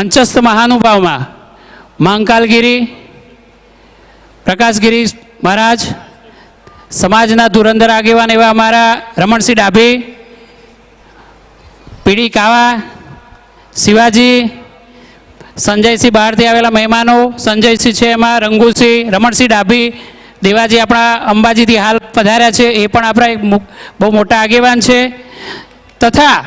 મંચસ્થ મહાનુભાવમાં મહાંકાલગીરી પ્રકાશગીરી મહારાજ, સમાજના ધુરંધર આગેવાન એવા અમારા રમણસિંહ ડાભી, પીડી કાવા, શિવાજી, સંજયસિંહ બહારથી આવેલા મહેમાનો, સંજયસિંહ છે એમાં, રંગુસિંહ, રમણસિંહ ડાભી, દેવાજી આપણા અંબાજીથી હાલ પધાર્યા છે, એ પણ આપણા એક બહુ મોટા આગેવાન છે. તથા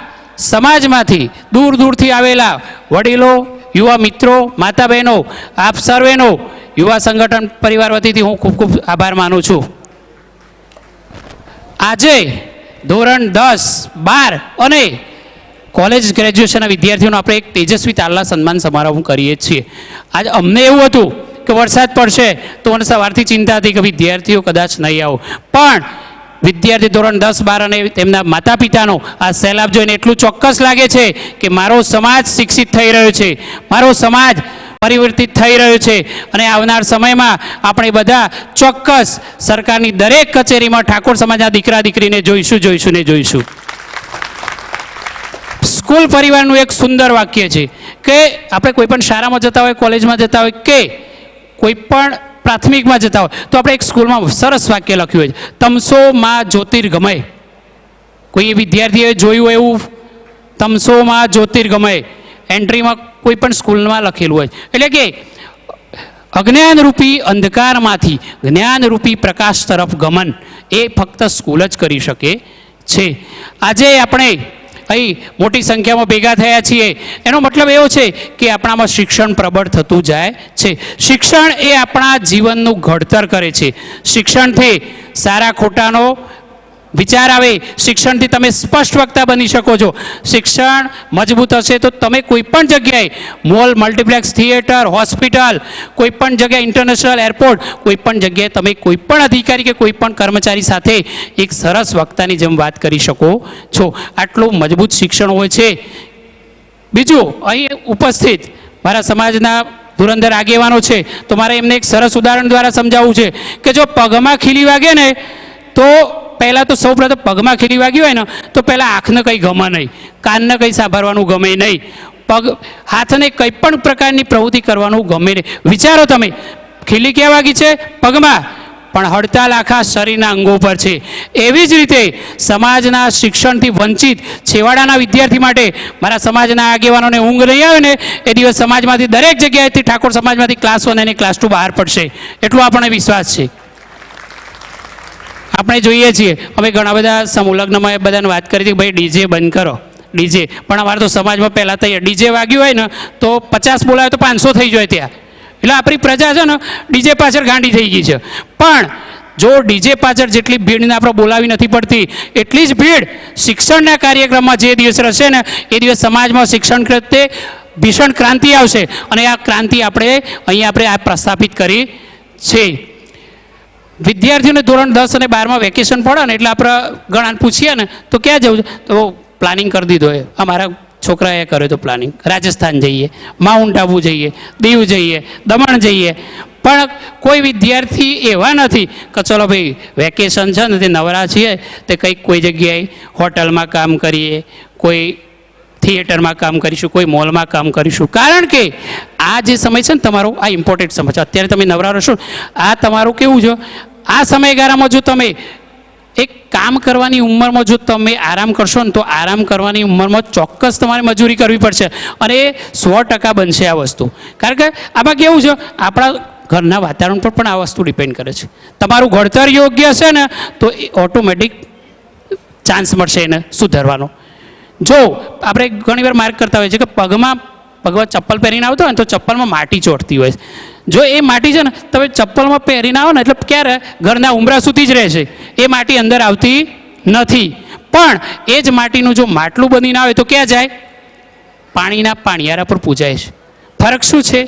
સમાજમાંથી દૂર દૂરથી આવેલા વડીલો, યુવા મિત્રો, માતા બહેનો, આપ સર્વેનો યુવા સંગઠન પરિવાર વતીથી હું ખૂબ ખૂબ આભાર માનું છું. આજે ધોરણ 10, 12 અને કોલેજ ગ્રેજ્યુએશનના વિદ્યાર્થીઓનો આપણે એક તેજસ્વી તાલના સન્માન સમારોહ કરીએ છીએ. આજે અમને એવું હતું કે વરસાદ પડશે તો મને સવારથી ચિંતા હતી કે વિદ્યાર્થીઓ કદાચ નહીં આવો, પણ વિદ્યાર્થી ધોરણ 10, 12 અને તેમના માતા પિતાનો આ સૈલાબ જોઈને એટલું ચોક્કસ લાગે છે કે મારો સમાજ શિક્ષિત થઈ રહ્યો છે, મારો સમાજ પરિવર્તિત થઈ રહ્યો છે અને આવનાર સમયમાં આપણે બધા ચોક્કસ સરકારની દરેક કચેરીમાં ઠાકોર સમાજના દીકરા દીકરીને જોઈશું ને જોઈશું. સ્કૂલ પરિવારનું એક સુંદર વાક્ય છે કે આપણે કોઈ પણ શાળામાં જતા હોય, કોલેજમાં જતા હોય કે કોઈ પણ પ્રાથમિકમાં જતા હોય તો આપણે એક સ્કૂલમાં સરસ વાક્ય લખ્યું હોય છે, તમસો માં જ્યોતિર્ગમય. કોઈ વિદ્યાર્થીએ જોયું એવું તમસો માં જ્યોતિર્ગમય એન્ટ્રીમાં કોઈ પણ સ્કૂલમાં લખેલું હોય. એટલે કે અજ્ઞાનરૂપી અંધકારમાંથી જ્ઞાનરૂપી પ્રકાશ તરફ ગમન એ ફક્ત સ્કૂલ જ કરી શકે છે. આજે આપણે અહીં મોટી સંખ્યામાં ભેગા થયા છીએ એનો મતલબ એવો છે કે આપણામાં શિક્ષણ પ્રબળ થતું જાય છે. શિક્ષણ એ આપણા જીવનનું ઘડતર કરે છે. શિક્ષણથી સારા ખોટાનો વિચાર આવે, શિક્ષણથી તમે સ્પષ્ટ વક્તા બની શકો છો. શિક્ષણ મજબૂત હશે તો તમે કોઈ પણ જગ્યાએ મોલ, મલ્ટીપ્લેક્સ, થિયેટર, હોસ્પિટલ, કોઈ પણ જગ્યાએ ઇન્ટરનેશનલ એરપોર્ટ, કોઈ પણ જગ્યાએ તમે કોઈ પણ અધિકારી કે કોઈ પણ કર્મચારી સાથે એક સરસ વક્તાની જેમ વાત કરી શકો છો. આટલું મજબૂત શિક્ષણ હોય છે. બીજું, અહીં ઉપસ્થિત મારા સમાજના ધુરંધર આગેવાનો છે તો મારે એમને એક સરસ ઉદાહરણ દ્વારા સમજાવવું છે કે જો પગમાં ખીલી વાગે ને તો પહેલાં તો સૌપ્રથમ પગમાં ખીલી વાગી હોય ને તો પહેલાં આંખને કંઈ ગમે નહીં, કાનને કંઈ સાંભળવાનું ગમે નહીં, હાથને કંઈ પણ પ્રકારની પ્રવૃત્તિ કરવાનું ગમે નહીં. વિચારો તમે, ખીલી ક્યાં વાગી છે? પગમાં, પણ હડતાલ આખા શરીરના અંગો પર છે. એવી જ રીતે સમાજના શિક્ષણથી વંચિત છેવાડાના વિદ્યાર્થી માટે મારા સમાજના આગેવાનોને ઊંઘ નહીં આવે ને એ દિવસ સમાજમાંથી દરેક જગ્યાએથી ઠાકોર સમાજમાંથી ક્લાસ 1 અને ક્લાસ 2 બહાર પડશે, એટલો આપણને વિશ્વાસ છે. આપણે જોઈએ છીએ, અમે ઘણા બધા સમૂહ લગ્નમાં બધાને વાત કરી હતી કે ભાઈ ડીજે બંધ કરો, ડીજે. પણ અમારે તો સમાજમાં પહેલાં તૈયાર ડીજે વાગ્યું હોય ને તો 50 બોલાવે તો 500 થઈ જાય ત્યાં. એટલે આપણી પ્રજા છે ને ડીજે પાછળ ગાંડી થઈ ગઈ છે. પણ જો ડીજે પાછળ જેટલી ભીડને આપણે બોલાવી નથી પડતી એટલી જ ભીડ શિક્ષણના કાર્યક્રમમાં જે દિવસ રહેશે ને એ દિવસ સમાજમાં શિક્ષણ પ્રત્યે ભીષણ ક્રાંતિ આવશે અને આ ક્રાંતિ આપણે આ પ્રસ્થાપિત કરી છે. વિદ્યાર્થીઓને ધોરણ 10 અને 12માં વેકેશન પડે ને એટલે આપણે ઘણાને પૂછીએ ને તો ક્યાં જવું છે તો પ્લાનિંગ કરી દીધો હોય. અમારા છોકરાએ કર્યો તો પ્લાનિંગ, રાજસ્થાન જઈએ, માઉન્ટ આબુ જઈએ, દીવ જઈએ, દમણ જઈએ. પણ કોઈ વિદ્યાર્થી એવા નથી કે ચલો ભાઈ વેકેશન છે ને તે નવરા છીએ તે કંઈક કોઈ જગ્યાએ હોટલમાં કામ કરીએ, કોઈ થિયેટરમાં કામ કરીશું, કોઈ મોલમાં કામ કરીશું. કારણ કે આ જે સમય છે ને તમારો આ ઇમ્પોર્ટન્ટ સમય છે. અત્યારે તમે નવરા રહેશો, આ તમારું કેવું છે, આ સમયગાળામાં જો તમે એક કામ કરવાની ઉંમરમાં જો તમે આરામ કરશો ને તો આરામ કરવાની ઉંમરમાં ચોક્કસ તમારે મજૂરી કરવી પડશે અને એ 100% બનશે આ વસ્તુ. કારણ કે આમાં કેવું છે, આપણા ઘરના વાતાવરણ પર પણ આ વસ્તુ ડિપેન્ડ કરે છે. તમારું ઘડતર યોગ્ય છે ને તો એ ઓટોમેટિક ચાન્સ મળશે એને સુધારવાનો. જો આપણે ઘણીવાર માર્ક કરતા હોઈએ છીએ કે પગમાં ચપ્પલ પહેરીને આવતો હોય ને તો ચપ્પલમાં માટી ચોટતી હોય છે. જો એ માટી છે ને તમે ચપ્પલમાં પહેરીને આવો ને એટલે ક્યારે ઘરના ઉંબરા સુધી જ રહેશે, એ માટી અંદર આવતી નથી. પણ એ જ માટીનું જો માટલું બનીને આવે તો ક્યાં જાય? પાણીના પાણિયારા પર પૂજાય છે. ફરક શું છે?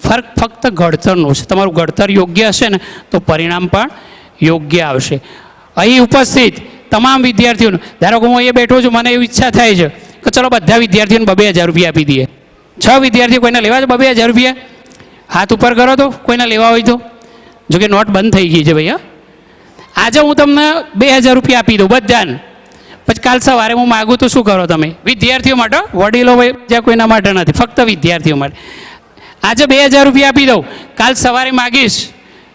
ફરક ફક્ત ઘડતરનો છે. તમારું ઘડતર યોગ્ય હશે ને તો પરિણામ પણ યોગ્ય આવશે. અહીં ઉપસ્થિત તમામ વિદ્યાર્થીઓને, ધારો કે હું અહીંયા બેઠો છું, મને એવી ઈચ્છા થાય છે કે ચલો બધા વિદ્યાર્થીઓને 2000 રૂપિયા આપી દઈએ. 6 વિદ્યાર્થીઓ, કોઈને લેવા છે 2000 રૂપિયા? હાથ ઉપર કરો તો કોઈને લેવા હોય તો. જોકે નોટ બંધ થઈ ગઈ છે ભાઈ. આજે હું તમને 2000 રૂપિયા આપી દઉં બધાને. પછી કાલ સવારે હું માગું તો શું કરો તમે? વિદ્યાર્થીઓ માટે, વડીલો જ્યાં કોઈના માટે નથી, ફક્ત વિદ્યાર્થીઓ માટે. આજે 2000 રૂપિયા આપી દઉં, કાલ સવારે માગીશ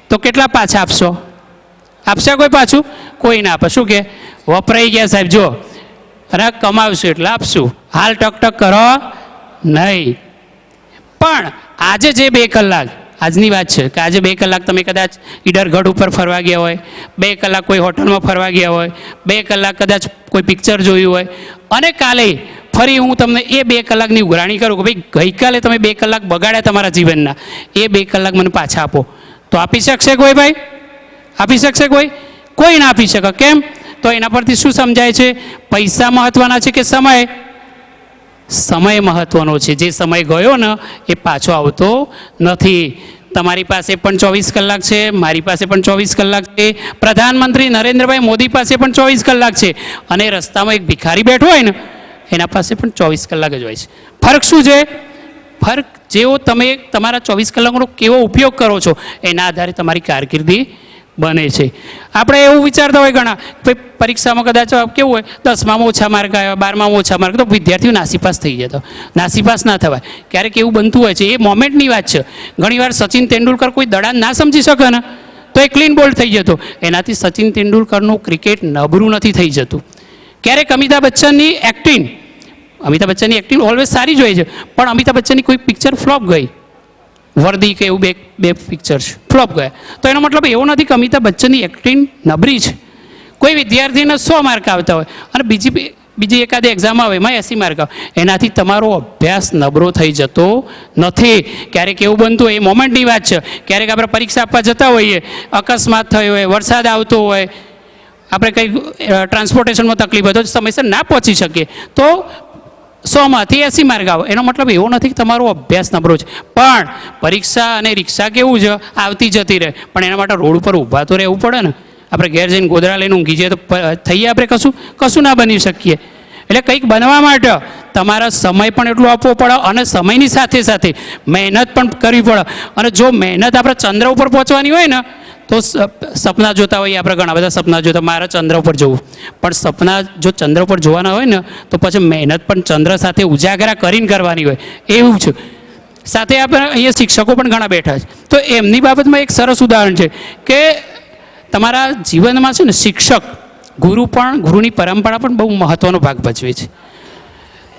તો કેટલા પાછા આપશો? આપશે કોઈ પાછું? કોઈ ના આપે. શું કે વપરાઈ ગયા સાહેબ, જો અને કમાવશું એટલે આપશું, હાલ ટકટક કરો નહીં. પણ આજે જે 2 કલાક, આજની વાત છે કે આજે 2 કલાક તમે કદાચ ઈડરગઢ ઉપર ફરવા ગયા હોય, 2 કલાક કોઈ હોટલમાં ફરવા ગયા હોય, 2 કલાક કદાચ કોઈ પિક્ચર જોયું હોય, અને કાલે ફરી હું તમને એ 2 કલાકની ઉઘરાણી કરું કે ભાઈ ગઈકાલે તમે 2 કલાક બગાડ્યા તમારા જીવનના, એ 2 કલાક મને પાછા આપો, તો આપી શકશે કોઈ ભાઈ? આપી શકશે કોઈ? કોઈ ના આપી શકે. કેમ? તો એના પરથી શું સમજાય છે? પૈસા મહત્વના છે કે સમય? સમય મહત્વનો છે. જે સમય ગયો ને એ પાછો આવતો નથી. તમારી પાસે પણ 24 કલાક છે, મારી પાસે પણ 24 કલાક છે, પ્રધાનમંત્રી નરેન્દ્રભાઈ મોદી પાસે પણ 24 કલાક છે, અને રસ્તામાં એક ભિખારી બેઠો હોય ને એના પાસે પણ 24 કલાક જ હોય છે. ફરક શું છે? ફરક જેવો તમે તમારા 24 કલાકનો કેવો ઉપયોગ કરો છો એના આધારે તમારી કારકિર્દી બને છે. આપણે એવું વિચારતા હોય ઘણા, ભાઈ પરીક્ષામાં કદાચ કેવું હોય 10માં ઓછા માર્ક આવ્યા, 12માં ઓછા માર્ક, તો વિદ્યાર્થીઓ નાસીપાસ થઈ જતો. નાસીપાસ ના થવાય. ક્યારેક એવું બનતું હોય છે, એ મોમેન્ટની વાત છે. ઘણીવાર સચિન તેંડુલકર કોઈ દડાન ના સમજી શકે ને તો એ ક્લીન બોલ્ડ થઈ જતો. એનાથી સચિન તેંડુલકરનું ક્રિકેટ નબળું નથી થઈ જતું. ક્યારેક અમિતાભ બચ્ચનની એક્ટિંગ ઓલવેઝ સારી જ હોય છે, પણ અમિતાભ બચ્ચનની કોઈ પિક્ચર ફ્લોપ ગઈ, વર્દી કે એવું બે પિક્ચર્સ ફ્લોપ ગયા, તો એનો મતલબ એવો નથી કે અમિતાભ બચ્ચનની એક્ટિંગ નબળી છે. કોઈ વિદ્યાર્થીને 100 માર્ક આવતા હોય અને બીજી એકાદી એક્ઝામ આવે એમાં 80 માર્ક આવે, એનાથી તમારો અભ્યાસ નબળો થઈ જતો નથી. ક્યારેક એવું બનતું હોય, એ મોમેન્ટની વાત છે. ક્યારેક આપણે પરીક્ષા આપવા જતા હોઈએ, અકસ્માત થયો હોય, વરસાદ આવતો હોય, આપણે કંઈ ટ્રાન્સપોર્ટેશનમાં તકલીફ હોય તો સમયસર ના પહોંચી શકીએ, તો 100માંથી 80 માર્ક આવે. એનો મતલબ એવો નથી કે તમારો અભ્યાસ નબળો છે. પણ પરીક્ષા અને રિક્ષા કેવું છે, આવતી જતી રહે, પણ એના માટે રોડ ઉપર ઊભા તો રહેવું પડે ને. આપણે ઘેર જઈને ગોદડા લઈને ઊંઘી જઈએ તો થઈએ આપણે કશું ના બની શકીએ. એટલે કંઈક બનવા માટે તમારા સમય પણ એટલો આપવો પડે, અને સમયની સાથે સાથે મહેનત પણ કરવી પડે. અને જો મહેનત આપણે ચંદ્ર ઉપર પહોંચવાની હોય ને તો સપના જોતા હોઈએ આપણે, ઘણા બધા સપના જોતા, મારા ચંદ્ર ઉપર જવું, પણ સપના જો ચંદ્ર ઉપર જોવાના હોય ને તો પછી મહેનત પણ ચંદ્ર સાથે ઉજાગરા કરીને કરવાની હોય, એવું છે. સાથે આપણે અહીંયા શિક્ષકો પણ ઘણા બેઠા છે, તો એમની બાબતમાં એક સરસ ઉદાહરણ છે કે તમારા જીવનમાં છે ને શિક્ષક, ગુરુની પરંપરા પણ બહુ મહત્ત્વનો ભાગ ભજવે છે.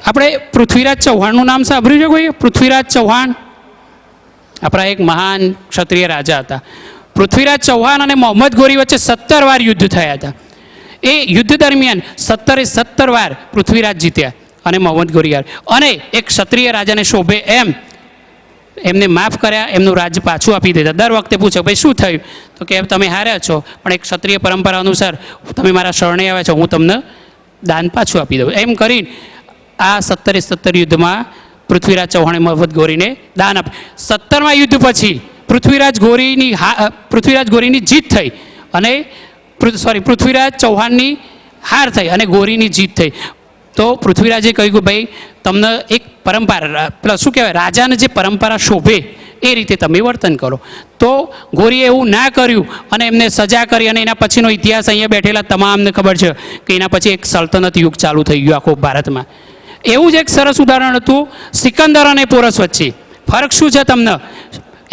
આપણે પૃથ્વીરાજ ચૌહાણનું નામ સાંભળ્યું છે કોઈ? પૃથ્વીરાજ ચૌહાણ આપણા એક મહાન ક્ષત્રિય રાજા હતા. પૃથ્વીરાજ ચૌહાણ અને મોહમ્મદ ગોરી વચ્ચે 17 વાર યુદ્ધ થયા હતા. એ યુદ્ધ દરમિયાન 17 વાર પૃથ્વીરાજ જીત્યા અને મોહમ્મદ ગોરી હાર્યા. અને એક ક્ષત્રિય રાજાને શોભે એમને માફ કર્યા, એમનું રાજ્ય પાછું આપી દીધા. દર વખતે પૂછે ભાઈ શું થયું, તો કે તમે હાર્યા છો, પણ એક ક્ષત્રિય પરંપરા અનુસાર તમે મારા શરણે આવ્યા છો, હું તમને દાન પાછું આપી દઉં. એમ કરીને આ 17 યુદ્ધમાં પૃથ્વીરાજ ચૌહાણે મોહમ્મદ ગોરીને દાન આપ્યું. 17મા યુદ્ધ પછી પૃથ્વીરાજ ગોરીની જીત થઈ, અને પૃથ્વીરાજ ચૌહાણની હાર થઈ અને ગોરીની જીત થઈ. તો પૃથ્વીરાજે કહ્યું કે ભાઈ તમને એક પરંપરા, પેલા શું કહેવાય, રાજાને જે પરંપરા શોભે એ રીતે તમે વર્તન કરો. તો ગોરીએ એવું ના કર્યું અને એમને સજા કરી, અને એના પછીનો ઇતિહાસ અહીંયા બેઠેલા તમામને ખબર છે કે એના પછી એક સલ્તનત યુગ ચાલુ થઈ ગયું આખો ભારતમાં. એવું જ એક સરસ ઉદાહરણ હતું સિકંદર અને પોરસ વચ્ચે. ફરક શું છે તમને?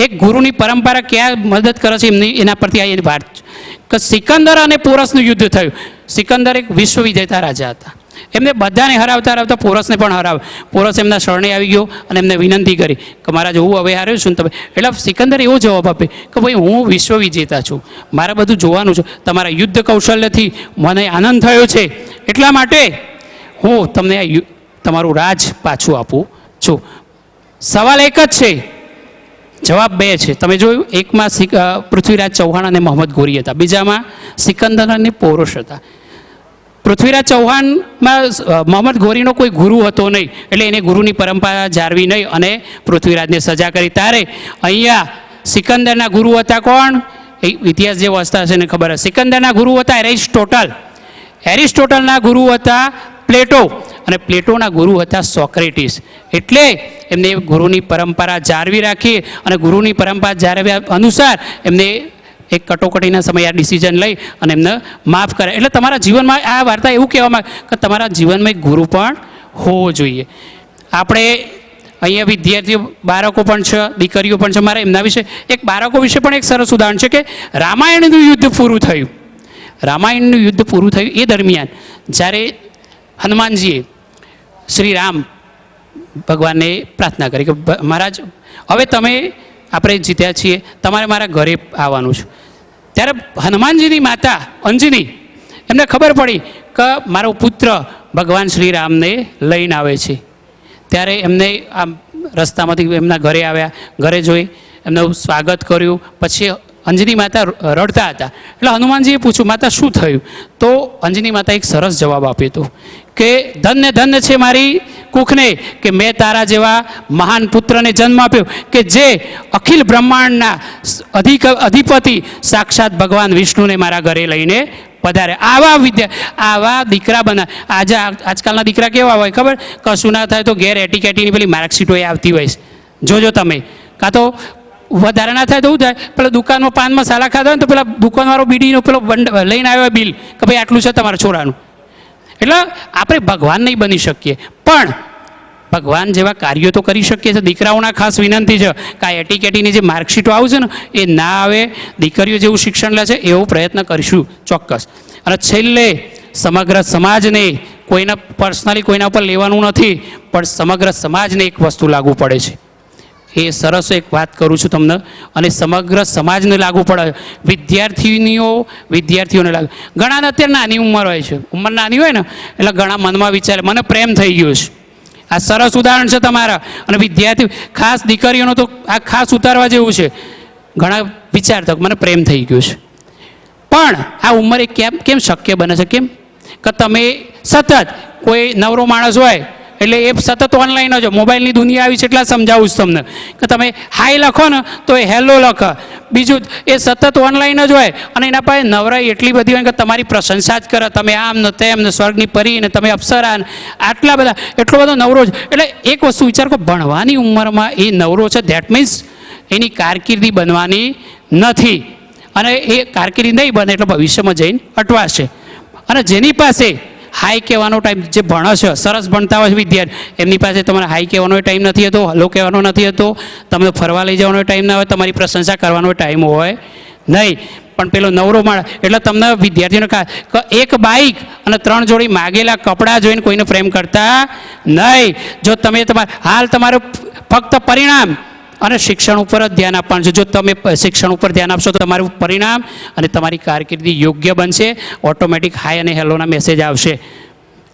એક ગુરુની પરંપરા ક્યાં મદદ કરે છે એના પરથી આ એની વાત કે સિકંદર અને પોરસનું યુદ્ધ થયું. સિકંદર એક વિશ્વ વિજેતા રાજા હતા. એમને બધાને હરાવતા પોરસને પણ હરાવે. પોરસ એમના શરણે આવી ગયો અને એમને વિનંતી કરી કે મહારાજ હું હવે હાર્યો છું ને તમે. એટલે સિકંદર એવો જવાબ આપે કે ભાઈ હું વિશ્વ વિજેતા છું, મારે બધું જોવાનું છે, તમારા યુદ્ધ કૌશલ્યથી મને આનંદ થયો છે, એટલા માટે હું તમને તમારું રાજ પાછું આપું છું. સવાલ એક જ છે, જવાબ 2 છે. તમે જોયું, એકમાં પૃથ્વીરાજ ચૌહાણ અને મોહમ્મદ ગોરી હતા, બીજામાં સિકંદર અને પોરસ હતા. પૃથ્વીરાજ ચૌહાણમાં મોહમ્મદ ગોરીનો કોઈ ગુરુ હતો નહીં, એટલે એને ગુરુની પરંપરા જાળવી નહીં અને પૃથ્વીરાજને સજા કરી. ત્યારે અહીંયા સિકંદરના ગુરુ હતા કોણ? ઇતિહાસ જે વાંચતા હશે ને ખબર હશે. સિકંદરના ગુરુ હતા એરિસ્ટોટલના ગુરુ હતા પ્લેટો, અને પ્લેટોના ગુરુ હતા સોક્રેટિસ. એટલે એમને ગુરુની પરંપરા જાળવી રાખી, અને ગુરુની પરંપરા જાળવ્યા અનુસાર એમને એક કટોકટીના સમયે આ ડિસિઝન લઈ અને એમને માફ કરે. એટલે તમારા જીવનમાં આ વાર્તા એવું કહેવામાં કે તમારા જીવનમાં એક ગુરુ પણ હોવો જોઈએ. આપણે અહીંયા વિદ્યાર્થીઓ બાળકો પણ છે, દીકરીઓ પણ છે. મારે એમના વિશે એક બાળકો વિશે પણ એક સરસ ઉદાહરણ છે કે રામાયણનું યુદ્ધ પૂરું થયું. રામાયણનું યુદ્ધ પૂરું થયું એ દરમિયાન જ્યારે હનુમાનજીએ શ્રી રામ ભગવાનને પ્રાર્થના કરી કે મહારાજ હવે તમે આપણે જીત્યા છીએ, તમારે મારા ઘરે આવવાનું છે. ત્યારે હનુમાનજીની માતા અંજની એમને ખબર પડી કે મારો પુત્ર ભગવાન શ્રી રામને લઈને આવે છે. ત્યારે એમને આમ રસ્તામાંથી એમના ઘરે આવ્યા, ઘરે જોઈ એમનું સ્વાગત કર્યું. પછી અંજની માતા રડતા હતા એટલે હનુમાનજીએ પૂછ્યું માતા શું થયું? તો અંજની માતા એક સરસ જવાબ આપ્યો હતો કે ધન્ય ધન્ય છે મારી કુખને કે મેં તારા જેવા મહાન પુત્રને જન્મ આપ્યો કે જે અખિલ બ્રહ્માંડના અધિપતિ સાક્ષાત ભગવાન વિષ્ણુને મારા ઘરે લઈને પધારે. આવા દીકરા બના. આજકાલના દીકરા કેવા હોય ખબર? કશું ના થાય તો ઘેર એટીકેટીની પેલી માર્કશીટો આવતી હોય છે, જોજો તમે. કાં તો વધારે ના થાય તો શું થાય, પેલા દુકાનમાં પાન મસાલા ખાધા હોય ને તો પેલા દુકાનવાળો બીડીનો પેલો લઈને આવ્યો બિલ કે ભાઈ આટલું છે તમારા છોરાનું. એટલે આપણે ભગવાન નહીં બની શકીએ પણ ભગવાન જેવા કાર્યો તો કરી શકીએ છીએ. દીકરાઓના ખાસ વિનંતી છે કે આ એટીકેટીની જે માર્કશીટો આવશે ને એ ના આવે, દીકરીઓ જેવું શિક્ષણ લે છે એવો પ્રયત્ન કરીશું ચોક્કસ. અને છેલ્લે સમગ્ર સમાજને કોઈના પર્સનલી કોઈના ઉપર લેવાનું નથી પણ સમગ્ર સમાજને એક વસ્તુ લાગુ પડે છે. એ સરસ એક વાત કરું છું તમને, અને સમગ્ર સમાજને લાગુ પડે. વિદ્યાર્થીઓને લાગે. ઘણાને અત્યારે નાની ઉંમર હોય છે, ઉંમર નાની હોય ને એટલે ઘણા મનમાં વિચારે મને પ્રેમ થઈ ગયો છે. આ સરસ ઉદાહરણ છે તમારા. અને વિદ્યાર્થી ખાસ દીકરીઓનો તો આ ખાસ ઉતારવા જેવું છે. ઘણા વિચારતા મને પ્રેમ થઈ ગયો છે પણ આ ઉંમરે કેમ શક્ય બને છે? કેમ કે તમે સતત કોઈ નવરો માણસ હોય એટલે એ સતત ઓનલાઈન જ મોબાઈલની દુનિયા આવી છે એટલા સમજાવું છું તમને કે તમે હાય લખો ને તો એ હેલો લખે. બીજું એ સતત ઓનલાઈન જ હોય અને એના પાસે નવરાઈ એટલી બધી હોય કે તમારી પ્રશંસા જ કરે, તમે આમ ને તેમ ને સ્વર્ગની પરી ને તમે અપ્સરા ને આટલા બધા એટલો બધો નવરો જ. એટલે એક વસ્તુ વિચાર કરો, ભણવાની ઉંમરમાં એ નવરો છે ધેટ મીન્સ એની કારકિર્દી બનવાની નથી અને એ કારકિર્દી નહીં બને એટલે ભવિષ્યમાં જઈને અટવાશે. અને જેની પાસે હાઈ કહેવાનો ટાઈમ, જે ભણે છે સરસ ભણતા હોય છે વિદ્યાર્થી, એમની પાસે તમારે હાઈ કહેવાનો ટાઈમ નથી હતો, હલો કહેવાનો નથી હતો, તમને ફરવા લઈ જવાનો ટાઈમ ના હોય, તમારી પ્રશંસા કરવાનો ટાઈમ હોય નહીં. પણ પેલો નવરો માણસ એટલે તમને વિદ્યાર્થીઓને એક બાઇક અને 3 જોડી માગેલા કપડાં જોઈને કોઈને પ્રેમ કરતા નહીં. જો તમે હાલ તમારું ફક્ત પરિણામ અને શિક્ષણ ઉપર જ ધ્યાન આપવાનું છે. જો તમે શિક્ષણ ઉપર ધ્યાન આપશો તો તમારું પરિણામ અને તમારી કારકિર્દી યોગ્ય બનશે. ઓટોમેટિક હાય અને હેલોના મેસેજ આવશે.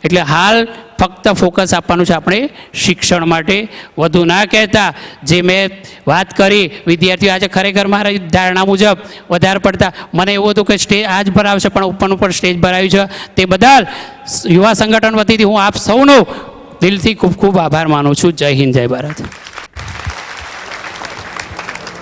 એટલે હાલ ફક્ત ફોકસ આપવાનું છે આપણે શિક્ષણ માટે, વધુ ના કહેતા. જે મેં વાત કરી વિદ્યાર્થીઓ આજે ખરેખર મારી ધારણા મુજબ વધારે પડતા મને એવું હતું કે સ્ટેજ આજ ભરાવશે પણ ઉપર સ્ટેજ ભરાયું છે. તે બદલ યુવા સંગઠન વતીથી હું આપ સૌનો દિલથી ખૂબ ખૂબ આભાર માનું છું. જય હિન્દ, જય ભારત.